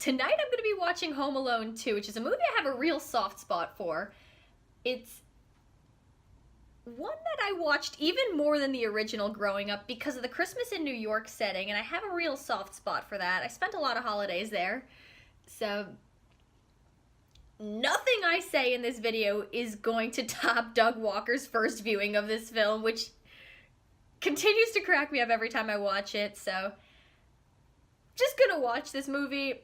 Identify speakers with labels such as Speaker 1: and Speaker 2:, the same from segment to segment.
Speaker 1: Tonight I'm going to be watching Home Alone 2, which is a movie I have a real soft spot for. It's one that I watched even more than the original growing up because of the Christmas in New York setting, and I have a real soft spot for that. I spent a lot of holidays there, so nothing I say in this video is going to top Doug Walker's first viewing of this film, which continues to crack me up every time I watch it, so just gonna watch this movie,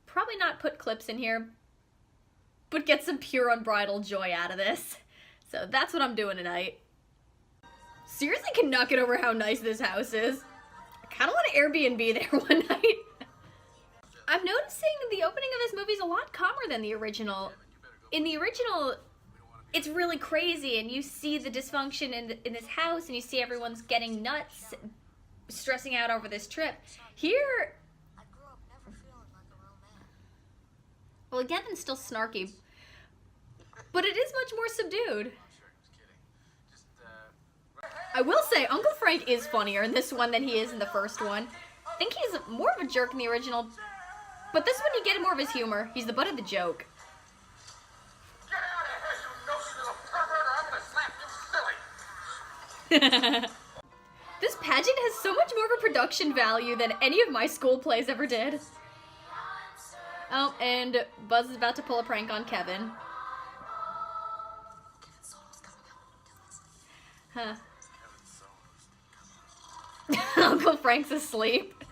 Speaker 1: probably not put clips in here, but get some pure unbridled joy out of this. So that's what I'm doing tonight. Seriously cannot get over how nice this house is. I kind of want to Airbnb there one night. I'm noticing the opening of this movie is a lot calmer than the original. In the original, it's really crazy, and you see the dysfunction in this house, and you see everyone's getting nuts, stressing out over this trip. Here, well, Kevin's still snarky, but it is much more subdued. I will say, Uncle Frank is funnier in this one than he is in the first one. I think he's more of a jerk in the original, but this one you get more of his humor. He's the butt of the joke.
Speaker 2: Get out of here, you nosy little pervert, or I'm gonna slap you silly!
Speaker 1: This pageant has so much more of a production value than any of my school plays ever did. Oh, and Buzz is about to pull a prank on Kevin. Huh. Uncle Frank's asleep.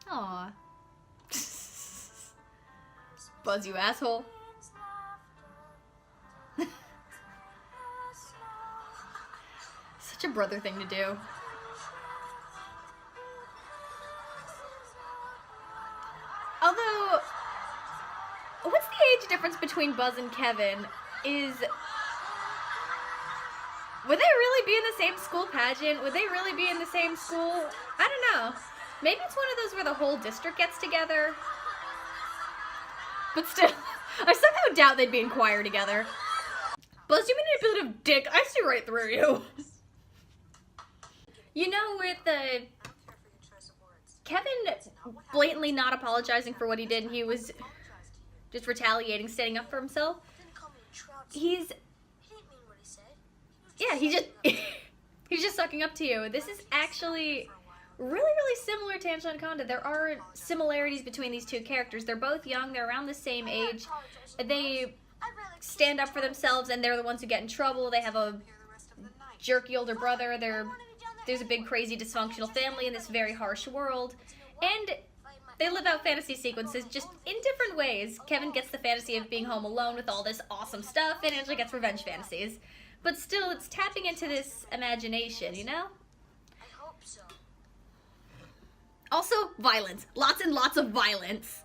Speaker 1: Aw. Buzz, you asshole. Such a brother thing to do. Although, what's the age difference between Buzz and Kevin? Would they really be in the same school pageant? Would they really be in the same school? I don't know. Maybe it's one of those where the whole district gets together. But still, I somehow doubt they'd be in choir together. Buzz, you mean a bit of dick? I see right through you. You know, with Kevin blatantly not apologizing for what he did, and he was just retaliating, standing up for himself. He's just sucking up to you. This is actually really similar to Anaconda. There are similarities between these two characters. They're both young, they're around the same age. They stand up for themselves, and they're the ones who get in trouble. They have a jerky older brother. There's a big, crazy, dysfunctional family in this very harsh world. And they live out fantasy sequences just in different ways. Kevin gets the fantasy of being home alone with all this awesome stuff, and Angela gets revenge fantasies. But still, it's tapping into this imagination, you know?
Speaker 3: I hope so.
Speaker 1: Also, violence. Lots and lots of violence.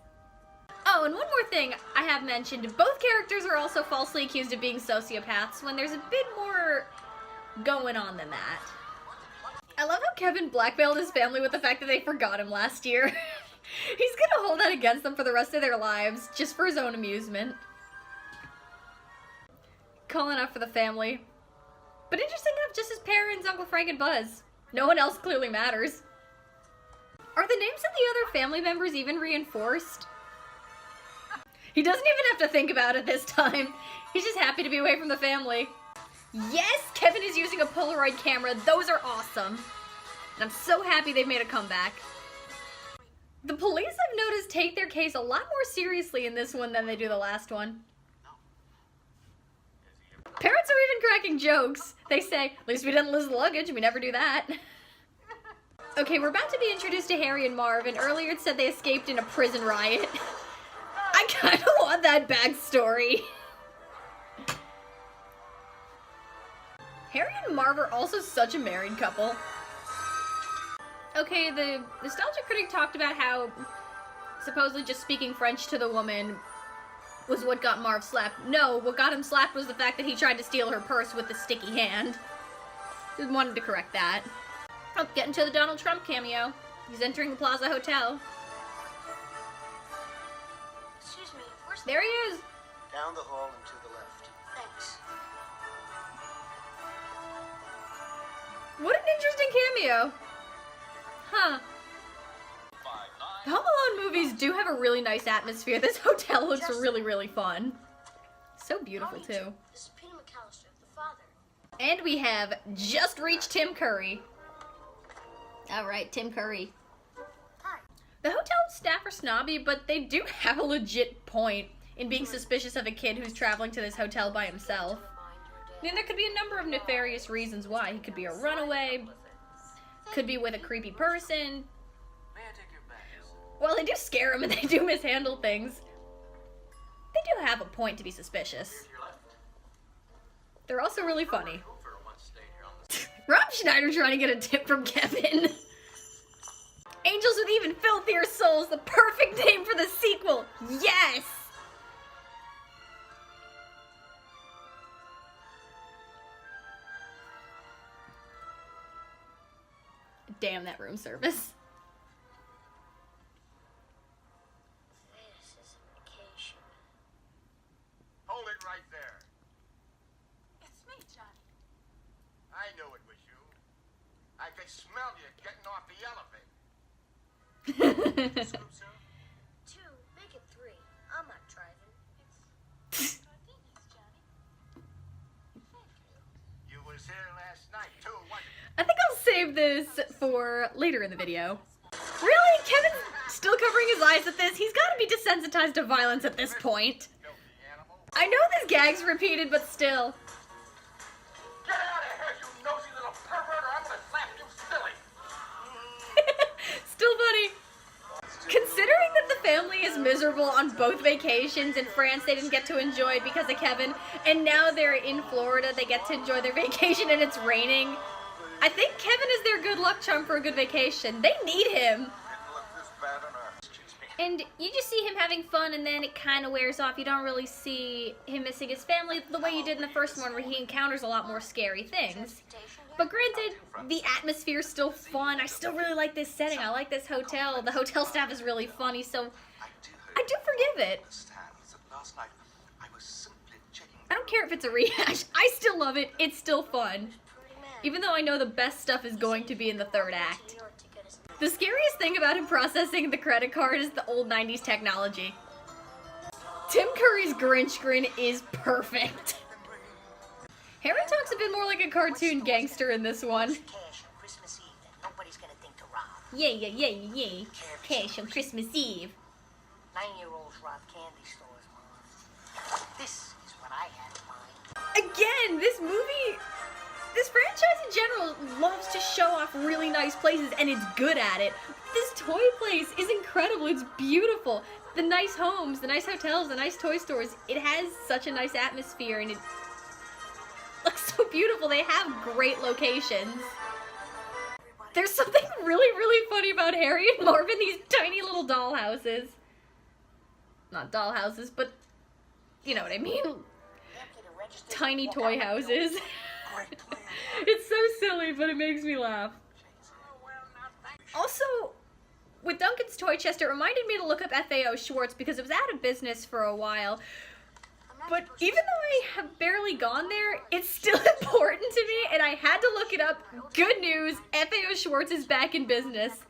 Speaker 1: Oh, and one more thing I have mentioned. Both characters are also falsely accused of being sociopaths when there's a bit more going on than that. I love how Kevin blackmailed his family with the fact that they forgot him last year. He's gonna hold that against them for the rest of their lives, just for his own amusement. Calling out for the family. But interesting enough, just his parents, Uncle Frank and Buzz. No one else clearly matters. Are the names of the other family members even reinforced? He doesn't even have to think about it this time. He's just happy to be away from the family. Yes, Kevin is using a Polaroid camera. Those are awesome. And I'm so happy they've made a comeback. The police, I've noticed, take their case a lot more seriously in this one than they do the last one. Parents are even cracking jokes. They say, at least we didn't lose the luggage. We never do that. Okay, we're about to be introduced to Harry and Marv, and earlier it said they escaped in a prison riot. I kind of want that backstory. Harry and Marv are also such a married couple. Okay, the nostalgia critic talked about how supposedly just speaking French to the woman was what got Marv slapped. No, what got him slapped was the fact that he tried to steal her purse with a sticky hand. Just wanted to correct that. Oh, getting to the Donald Trump cameo. He's entering the Plaza Hotel.
Speaker 3: Excuse me, where's
Speaker 1: There he is.
Speaker 4: Down the hall and to the left.
Speaker 3: Thanks.
Speaker 1: What an interesting cameo. Huh. The Home Alone movies do have a really nice atmosphere. This hotel looks really, really fun. So beautiful, too.
Speaker 3: This is Peter McAllister, the father.
Speaker 1: And we have just reached Tim Curry. Alright, Tim Curry.
Speaker 3: Hi.
Speaker 1: The hotel staff are snobby, but they do have a legit point in being suspicious of a kid who's traveling to this hotel by himself. I mean, there could be a number of nefarious reasons why. He could be a runaway, could be with a creepy person. Well, they do scare him and they do mishandle things. They do have a point to be suspicious. They're also really funny. Rob Schneider trying to get a tip from Kevin. Angels with Even Filthier Souls, the perfect name for the sequel. Yes! Damn, that room service.
Speaker 3: This is a vacation.
Speaker 2: Hold it right there.
Speaker 5: It's me, Johnny.
Speaker 2: I knew it was you. I could smell you getting off the elevator. Scoop, sir?
Speaker 3: 2, make it 3. I'm not driving.
Speaker 5: It's Martinez, Johnny. Thank you.
Speaker 2: You was here last night, too, wasn't you?
Speaker 1: I think I'll save this for later in the video. Really? Kevin's still covering his eyes at this? He's gotta be desensitized to violence at this point.
Speaker 2: Filthy animal.
Speaker 1: I know this gag's repeated, but still.
Speaker 2: Get out of here, you nosy little pervert, or I'm gonna slap you silly.
Speaker 1: Still funny. Considering that the family is miserable on both vacations, in France they didn't get to enjoy it because of Kevin, and now they're in Florida, they get to enjoy their vacation and it's raining. I think Kevin is their good luck charm for a good vacation. They need him.
Speaker 2: Didn't look this bad on earth. Excuse me.
Speaker 1: And you just see him having fun and then it kind of wears off. You don't really see him missing his family the way you did in the first one where he encounters a lot more scary things. But granted, the atmosphere's still fun. I still really like this setting. I like this hotel. The hotel staff is really funny, so I do forgive it.
Speaker 4: Last night, I was simply checking.
Speaker 1: I don't care if it's a rehash. I still love it. It's still fun. Even though I know the best stuff is going to be in the third act. The scariest thing about him processing the credit card is the old 90s technology. Tim Curry's Grinch grin is perfect. Harry talks a bit more like a cartoon gangster in this one.
Speaker 3: Cash on Christmas Eve that nobody's gonna think to rob.
Speaker 1: Yeah. Cash on Christmas Eve.
Speaker 3: 9-year-olds rob candy stores, Mom. This is what I had in mind.
Speaker 1: Again, this franchise in general loves to show off really nice places, and it's good at it. This toy place is incredible. It's beautiful. The nice homes, the nice hotels, the nice toy stores. It has such a nice atmosphere, and it looks so beautiful. They have great locations. There's something really, really funny about Harry and Marvin, these tiny little doll houses. Not doll houses, but you know what I mean. Tiny toy houses. It's so silly, but it makes me laugh. Also, with Duncan's toy chest, it reminded me to look up FAO Schwartz because it was out of business for a while. But even though I have barely gone there, it's still important to me, and I had to look it up. Good news, FAO Schwartz is back in business.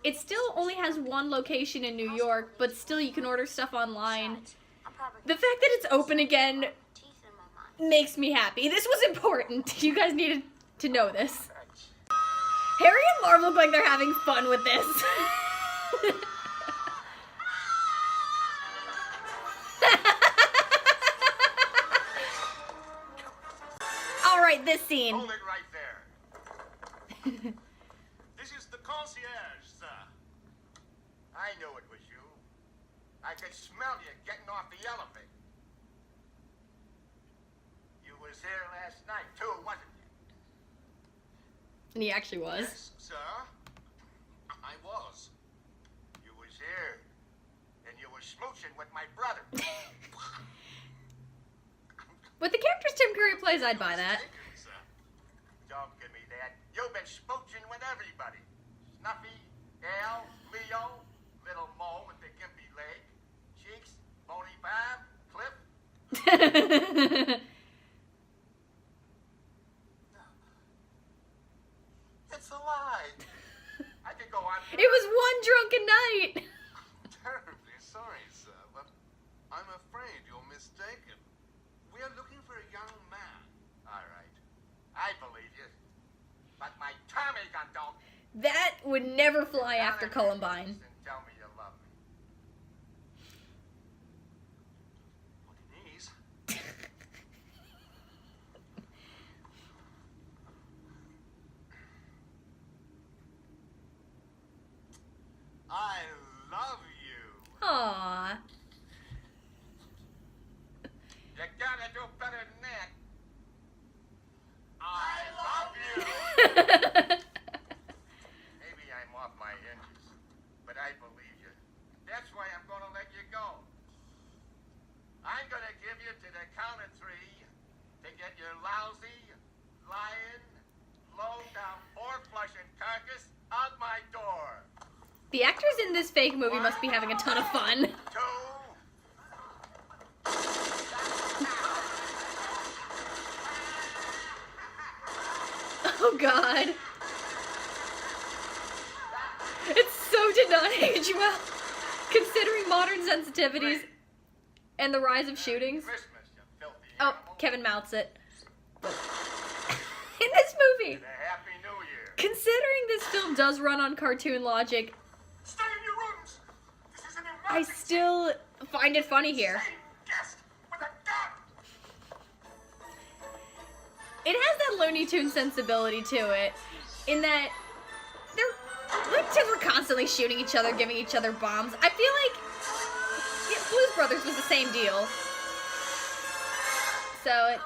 Speaker 1: It still only has one location in New York, but still you can order stuff online. The fact that it's open again makes me happy. This was important. You guys needed to know this. Harry and Marv look like they're having fun with this. Alright, this scene.
Speaker 2: Hold it right there. This is the concierge, sir. I knew it was you. I could smell you getting off the elevator. You was here last night, too, wasn't you?
Speaker 1: And he actually was.
Speaker 2: Yes, sir. I was. You was here. And you were smooching with my brother.
Speaker 1: With the characters Tim Curry plays, I'd buy that.
Speaker 2: Don't give me that. You've been smooching with everybody. Snuffy, Al, Leo, little Mo with the gimpy leg, Cheeks, Boney Bob, Cliff. It's a lie. I could go on
Speaker 1: It was one drunken night.
Speaker 4: Terribly sorry, sir, but I'm afraid you're mistaken. We are looking for a young man.
Speaker 2: All right. I believe you. But my Tommy gun don't.
Speaker 1: That would never fly after Columbine.
Speaker 2: And tell me you love me.
Speaker 4: On your knees. I love you.
Speaker 1: Aww.
Speaker 2: You gotta do better than that. I love you. Maybe I'm off my hinges, but I believe you. That's why I'm gonna let you go. I'm gonna give you to the count of 3 to get your lousy, lying, low-down, pork-flushing carcass out my door.
Speaker 1: The actors in this fake movie must be having a ton of fun.
Speaker 2: 2.
Speaker 1: Oh god. It so did not age well. Considering modern sensitivities and the rise of shootings.
Speaker 2: Christmas, you filthy
Speaker 1: Oh,
Speaker 2: animal.
Speaker 1: Kevin mouths it. In this movie.
Speaker 2: And a Happy New Year.
Speaker 1: Considering this film does run on cartoon logic,
Speaker 2: Stay in your rooms. This is an
Speaker 1: I
Speaker 2: emergency.
Speaker 1: still find it funny here.
Speaker 2: Same guest with a gun.
Speaker 1: It has that Looney Tunes sensibility to it, in that the kids were constantly shooting each other, giving each other bombs. I feel like Blues Brothers was the same deal. So I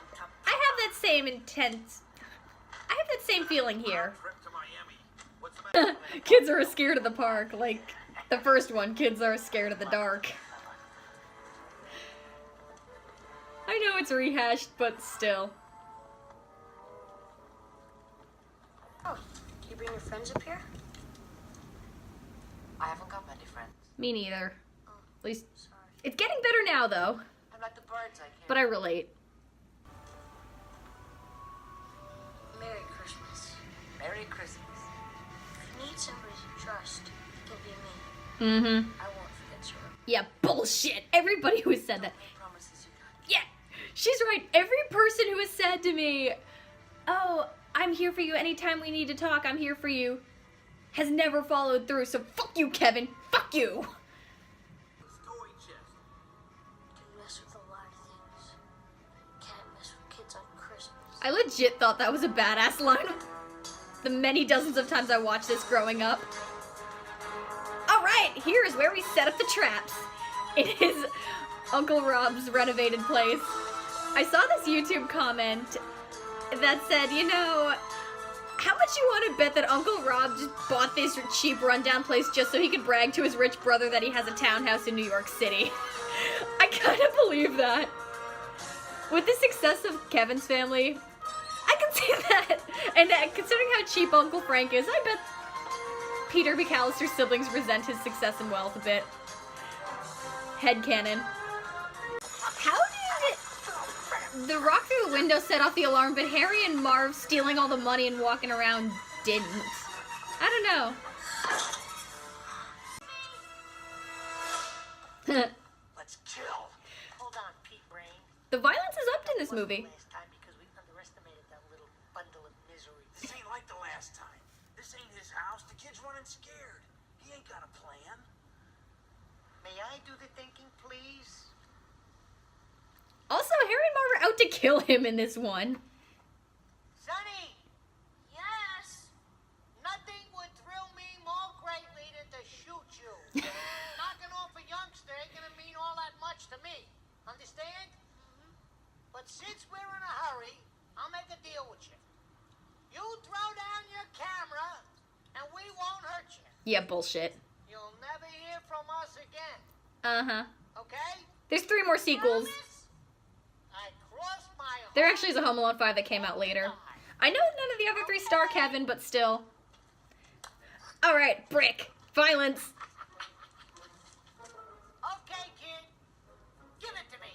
Speaker 1: have that same intense. I have that same feeling here.
Speaker 2: Trip to Miami. What's the matter?
Speaker 1: Kids are scared of the park, like the first one. Kids are scared of the dark. I know it's rehashed, but still.
Speaker 3: Oh, do you bring your friends up here? I haven't got many friends.
Speaker 1: Me neither. At least
Speaker 3: Sorry.
Speaker 1: it's getting better now, though.
Speaker 3: I'm like the birds, I can't.
Speaker 1: But I relate.
Speaker 3: Merry Christmas. Merry Christmas. If you need somebody to trust, it can be me.
Speaker 1: Mm-hmm.
Speaker 3: I won't forget, sir.
Speaker 1: Yeah, bullshit. Everybody who has said that.
Speaker 3: No promises you got.
Speaker 1: Yeah, she's right. Every person who has said to me, "Oh, I'm here for you anytime we need to talk, I'm here for you," has never followed through. So fuck you, Kevin. Fuck you.
Speaker 2: Story chest.
Speaker 3: Can mess with a lot of things. Can't mess with kids on Christmas.
Speaker 1: I legit thought that was a badass line. The many dozens of times I watched this growing up. Alright, here is where we set up the traps. It is Uncle Rob's renovated place. I saw this YouTube comment that said, you know, how much you want to bet that Uncle Rob just bought this cheap rundown place just so he could brag to his rich brother that he has a townhouse in New York City? I kind of believe that. With the success of Kevin's family, I can see that. And considering how cheap Uncle Frank is, I bet Peter McAllister's siblings resent his success and wealth a bit. Headcanon. How did the rock through the window set off the alarm, but Harry and Marv stealing all the money and walking around didn't? I don't know.
Speaker 2: Let's kill.
Speaker 3: Hold on, Pete Brain.
Speaker 1: The violence is upped in this movie.
Speaker 3: Last time because we underestimated that little bundle of misery.
Speaker 2: This ain't like the last time. This ain't his house. The kid's running scared. He ain't got a plan.
Speaker 3: May I do the thinking, please?
Speaker 1: Also, Harry and Marv are out to kill him in this one.
Speaker 3: Sonny! Yes? Nothing would thrill me more greatly than to shoot you. Knocking off a youngster ain't gonna mean all that much to me. Understand? But since we're in a hurry, I'll make a deal with you. You throw down your camera, and we won't hurt you.
Speaker 1: Yeah, bullshit.
Speaker 3: You'll never hear from us again.
Speaker 1: Uh-huh.
Speaker 3: Okay?
Speaker 1: There's 3 more sequels.
Speaker 3: Promise? I crossed my
Speaker 1: There actually is a Home Alone 5 that came out later. I know none of the other 3 star Kevin, but still. Alright, brick. Violence.
Speaker 3: Okay, kid. Give it to me.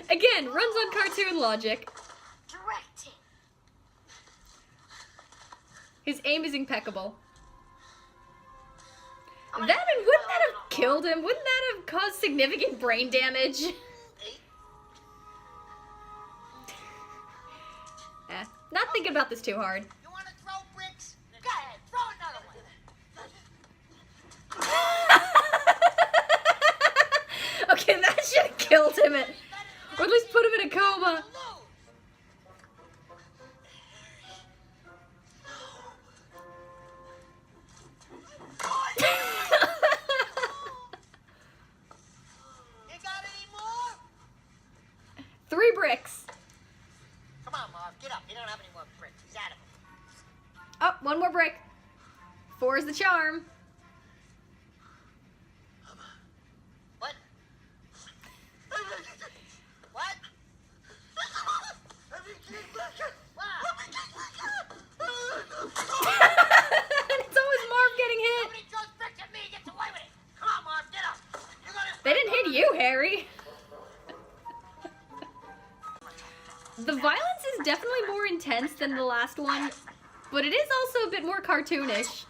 Speaker 1: Again, runs on cartoon logic.
Speaker 3: Direct
Speaker 1: His aim is impeccable. Wouldn't that have killed him? Wouldn't that have caused significant brain damage? Not thinking about this too hard.
Speaker 3: You want to throw bricks? Go ahead, throw another one.
Speaker 1: Okay, that should have killed him, or at least put him in a coma.
Speaker 3: You got any more?
Speaker 1: 3 bricks.
Speaker 3: Come on, Marv, get up. You don't have any more bricks. He's out of them.
Speaker 1: Oh, 1 more brick. 4 is the charm.
Speaker 3: What? What?
Speaker 1: It's always Marv getting hit.
Speaker 3: Nobody throws bricks at me and gets away with it. Come on, Marv, get up. You're gonna...
Speaker 1: They didn't hit you, Harry. The violence is definitely more intense than the last one, but it is also a bit more cartoonish.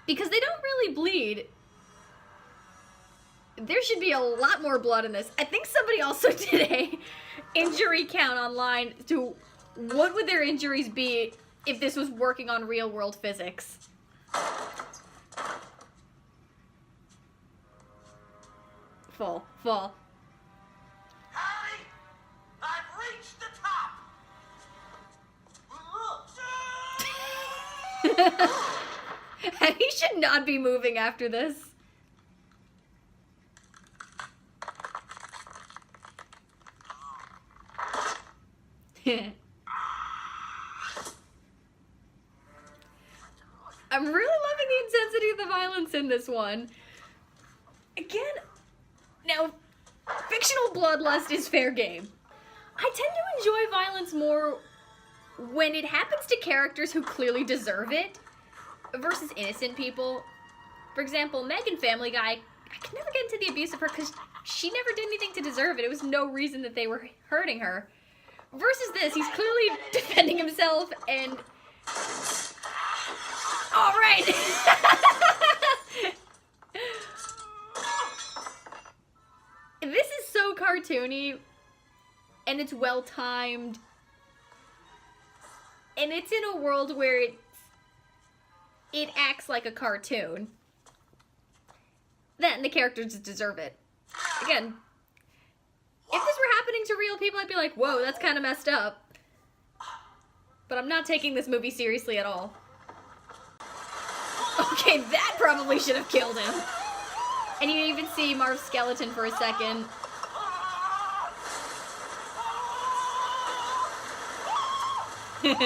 Speaker 1: Because they don't really bleed. There should be a lot more blood in this. I think somebody also did a injury count online to what would their injuries be if this was working on real world physics. Fall.
Speaker 2: Harry, I've reached the top.
Speaker 1: He should not be moving after this. I'm really loving the intensity of the violence in this one. Again, now, fictional bloodlust is fair game. I tend to enjoy violence more when it happens to characters who clearly deserve it versus innocent people. For example, Meg in Family Guy, I could never get into the abuse of her because she never did anything to deserve it. It was no reason that they were hurting her. Versus this, he's clearly defending himself and... Alright! This is so cartoony, and it's well-timed, and it's in a world where it acts like a cartoon. Then the characters deserve it. Again, if this were happening to real people, I'd be like, whoa, that's kind of messed up. But I'm not taking this movie seriously at all. Okay, that probably should have killed him. And you even see Marv's skeleton for a second. Just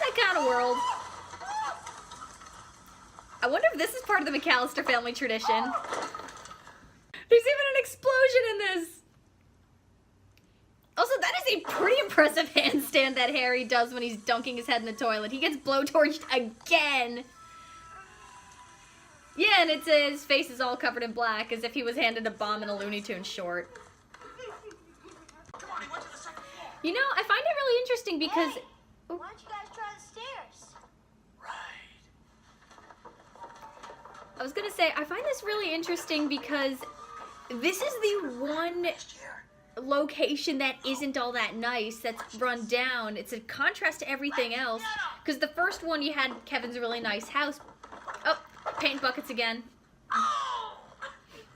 Speaker 1: that kind of world. I wonder if this is part of the McAllister family tradition. There's even an explosion in this. Also, that is a pretty impressive handstand that Harry does when he's dunking his head in the toilet. He gets blowtorched again. Yeah, and it's his face is all covered in black, as if he was handed a bomb in a Looney Tunes short. You know, I find it really interesting because...
Speaker 3: Hey, why don't you guys try the stairs?
Speaker 1: I was gonna say, I find this really interesting because this is the one location that isn't all that nice, that's run down. It's a contrast to everything else. Because the first one, you had Kevin's really nice house. Oh, paint buckets again.
Speaker 3: Oh!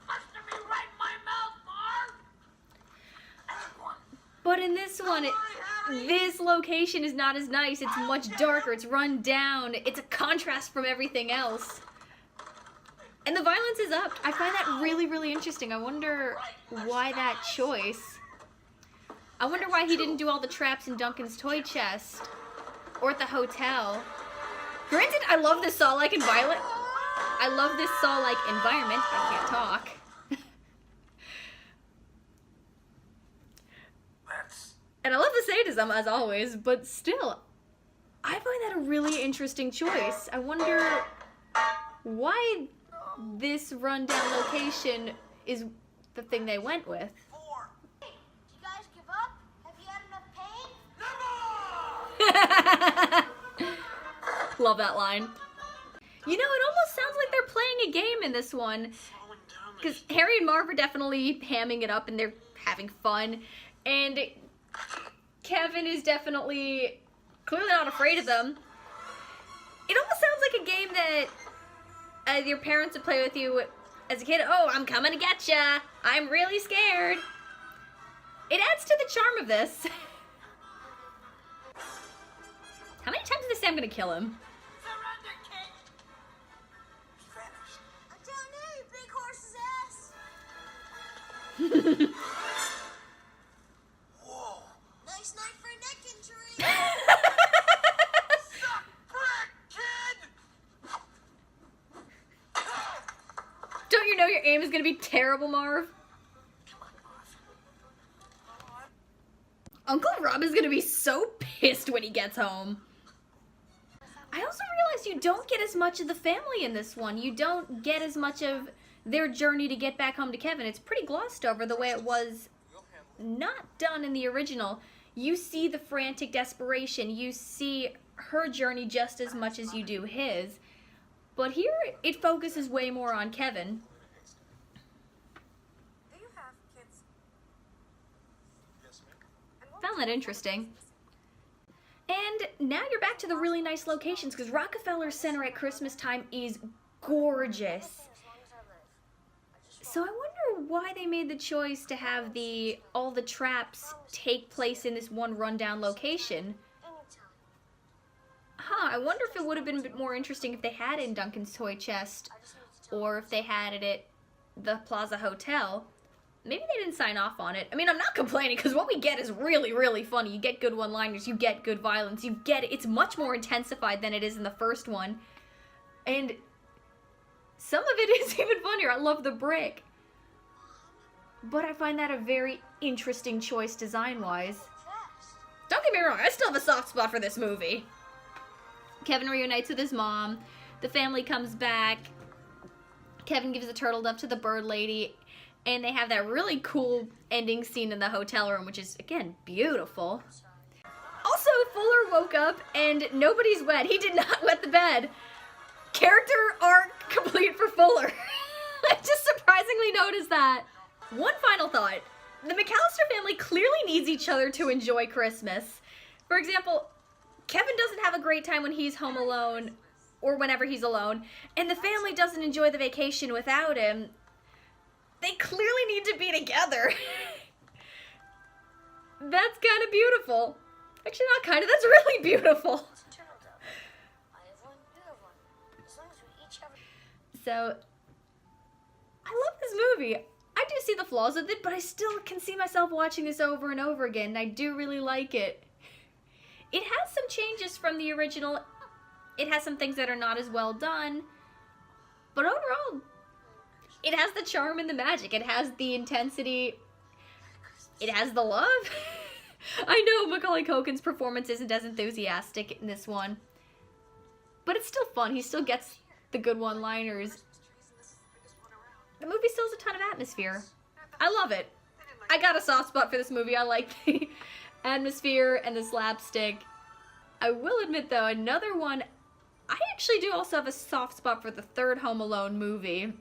Speaker 3: Busted me right in my mouth, Marv!
Speaker 1: But in this one, this location is not as nice. It's much darker. It's run down. It's a contrast from everything else. And the violence is up. I find that really, really interesting. I wonder why that choice. I wonder why he didn't do all the traps in Duncan's toy chest. Or at the hotel. Granted, I love this Saw-like environment. I love this Saw-like environment. I can't talk. And I love the sadism, as always, but still, I find that a really interesting choice. I wonder why this rundown location is the thing they went with.
Speaker 3: Did you guys give up?
Speaker 1: Love that line. You know, it almost sounds like they're playing a game in this one. Because Harry and Marv are definitely hamming it up and they're having fun. And Kevin is definitely clearly not afraid of them. It almost sounds like a game that your parents would play with you as a kid. Oh, I'm coming to get ya. I'm really scared. It adds to the charm of this. How many times did they say I'm gonna kill him?
Speaker 3: Surrender, kid!
Speaker 4: Vanished.
Speaker 5: I'm telling you, big horse's ass.
Speaker 4: Whoa.
Speaker 5: Nice night for a neck injury.
Speaker 4: Suck brick, kid!
Speaker 1: Don't you know your aim is gonna be terrible, Marv?
Speaker 4: Come on, Marv.
Speaker 1: Uncle Rob is gonna be so pissed when he gets home. I also realized you don't get as much of the family in this one. You don't get as much of their journey to get back home to Kevin. It's pretty glossed over the way it was not done in the original. You see the frantic desperation. You see her journey just as much as you do his. But here, it focuses way more on Kevin.
Speaker 5: Do you have kids?
Speaker 4: Yes, ma'am.
Speaker 1: Found that interesting. And now you're back to the really nice locations, because Rockefeller Center at Christmas time is gorgeous.
Speaker 5: As long as I live. I just
Speaker 1: So I wonder why they made the choice to have all the traps take place in this one rundown location.
Speaker 5: anytime.
Speaker 1: Huh, I wonder if it would have been a bit more interesting if they had it in Duncan's Toy Chest,
Speaker 5: I just need to tell
Speaker 1: or if they had it at the Plaza Hotel. Maybe they didn't sign off on it. I mean, I'm not complaining, because what we get is really, really funny. You get good one-liners, you get good violence, you get it. It's much more intensified than it is in the first one. And some of it is even funnier. I love the brick. But I find that a very interesting choice design-wise.
Speaker 5: chest.
Speaker 1: Don't get me wrong, I still have a soft spot for this movie. Kevin reunites with his mom. The family comes back. Kevin gives a turtle dove to the bird lady. And they have that really cool ending scene in the hotel room, which is, again, beautiful. Also, Fuller woke up and nobody's wet. He did not wet the bed. Character arc complete for Fuller. I just surprisingly noticed that. One final thought. The McAllister family clearly needs each other to enjoy Christmas. For example, Kevin doesn't have a great time when he's home alone, or whenever he's alone, and the family doesn't enjoy the vacation without him. They clearly need to be together. That's kind of beautiful. Actually, not kind of, that's really beautiful.
Speaker 5: It's a turtle dove. I have one, you have one. As long as we each have a...
Speaker 1: So, I love this movie. I do see the flaws with it, but I still can see myself watching this over and over again, and I do really like it. It has some changes from the original. It has some things that are not as well done, but overall, it has the charm and the magic. It has the intensity. It has the love. I know Macaulay Culkin's performance isn't as enthusiastic in this one, but it's still fun. He still gets the good one-liners. The movie still has a ton of atmosphere. I love it. I got a soft spot for this movie. I like the atmosphere and the slapstick. I will admit, though, another one, I actually do also have a soft spot for the third Home Alone movie.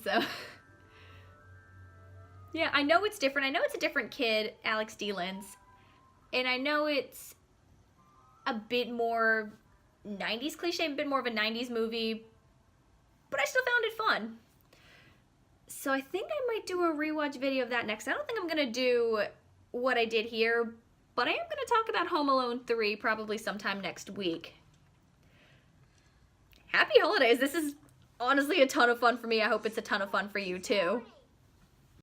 Speaker 1: So, yeah, I know it's different. I know it's a different kid, Alex Dealens. And I know it's a bit more 90s cliche, a bit more of a 90s movie. But I still found it fun. So I think I might do a rewatch video of that next. I don't think I'm going to do what I did here, but I am going to talk about Home Alone 3 probably sometime next week. Happy holidays. This is honestly a ton of fun for me. I hope it's a ton of fun for you too.